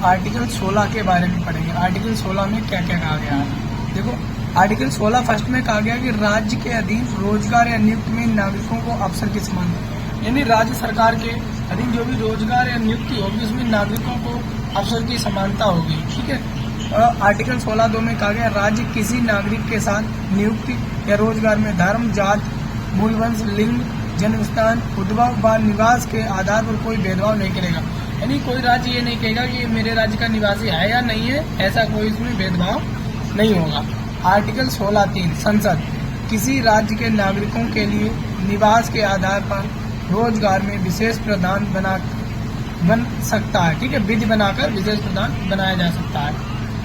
Article 16 के बारे में पढ़ेंगे। आर्टिकल 16 में क्या क्या कहा गया है। देखो, आर्टिकल 16 फर्स्ट में कहा गया कि राज्य के अधीन रोजगार या नियुक्ति में नागरिकों को अवसर की समानता, यानी राज्य सरकार के अधीन जो भी रोजगार या नियुक्ति होगी उसमें नागरिकों को अवसर की समानता होगी। ठीक है। आर्टिकल 16(2) में कहा गया राज्य किसी नागरिक के साथ नियुक्ति या रोजगार में धर्म, जात, मूलवंश, लिंग, जन्म स्थान, उद्भव व निवास के आधार पर कोई भेदभाव नहीं करेगा। यानी कोई राज्य ये नहीं कहेगा कि मेरे राज्य का निवासी है या नहीं है, ऐसा कोई इसमें भेदभाव नहीं होगा। आर्टिकल 16(3) संसद किसी राज्य के नागरिकों के लिए निवास के आधार पर रोजगार में विशेष प्रावधान बन सकता है। ठीक है, विधि बनाकर विशेष प्रावधान बनाया जा सकता है।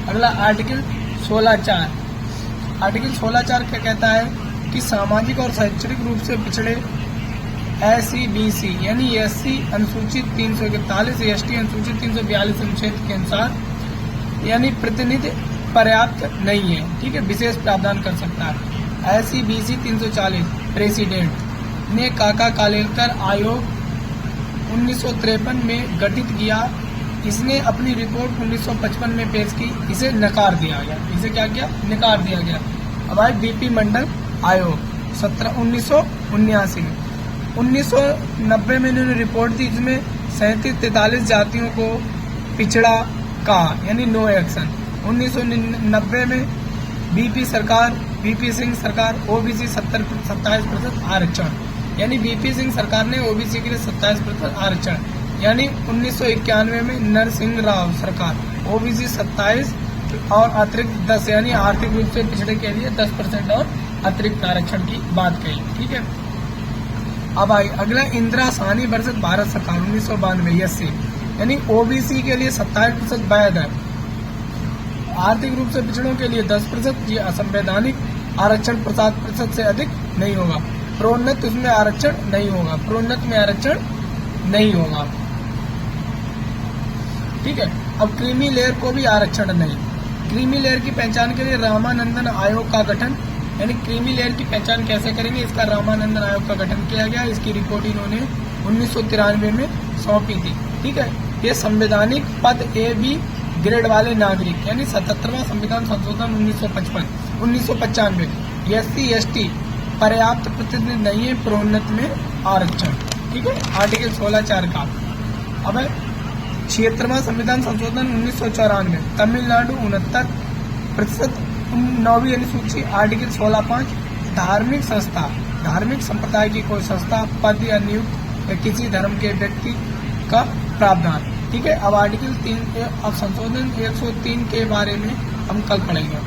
अगला आर्टिकल 16(4). आर्टिकल 16(4) क्या कहता है कि सामाजिक और शैक्षणिक रूप से पिछड़े SC/BC यानी SC अनुसूचित 341, ST अनुसूचित 342 अनुच्छेद के अनुसार यानी प्रतिनिधि पर्याप्त नहीं है। ठीक है, विशेष प्रावधान कर सकता है। SC/BC 340 प्रेसिडेंट ने काका कालेलकर आयोग 1953 में गठित किया। इसने अपनी रिपोर्ट 1955 में पेश की, इसे नकार दिया गया। इसे क्या किया? नकार दिया गया। अब आए BP मंडल आयोग 1979 में। 1990 में इन्होंने रिपोर्ट दी, जिसमें 37-43 जातियों को पिछड़ा कहा, यानी नो एक्शन। 1990 में BP सिंह सरकार OBC 27% आरक्षण, यानी BP सिंह सरकार ने OBC के लिए 27% आरक्षण, यानी 1991 में नरसिंह राव सरकार OBC 27 और अतिरिक्त 10 यानी आर्थिक रूप से पिछड़े के लिए 10% और अतिरिक्त आरक्षण की बात कही। ठीक है। अब आई अगला इंदिरा साहनी वर्सेस भारत सरकार 1992 SC, यानी OBC के लिए 27% वैध है, आर्थिक रूप से पिछड़ों के लिए 10%, ये असंवैधानिक आरक्षण 50% से अधिक नहीं होगा। प्रोन्नत उसमें आरक्षण नहीं होगा, प्रोन्नत में आरक्षण नहीं होगा। ठीक है। अब क्रीमी लेयर को भी आरक्षण नहीं। क्रीमी लेयर की पहचान के लिए रामानंदन आयोग का गठन, यानी क्रीमी लेयर की पहचान कैसे करेंगे, इसका रामानंदन आयोग का गठन किया गया। इसकी रिपोर्ट इन्होंने 1993 में सौंपी थी। ठीक है। ये संवैधानिक पद AB ग्रेड वाले नागरिक, यानी 77वां संविधान संशोधन 1995 SC/ST पर्याप्त प्रतिनिधि नहीं है, प्रोन्नत में आरक्षण। ठीक है। आर्टिकल 16(4) का अब 76वां संविधान संशोधन 1994 तमिलनाडु 69% 9वीं अनुसूची। आर्टिकल 16(5) धार्मिक संस्था, धार्मिक संप्रदाय की कोई संस्था, पद या नियुक्त या किसी धर्म के व्यक्ति का प्रावधान। ठीक है। अब आर्टिकल 3 अब संशोधन 103 के बारे में हम कल पढ़ेंगे।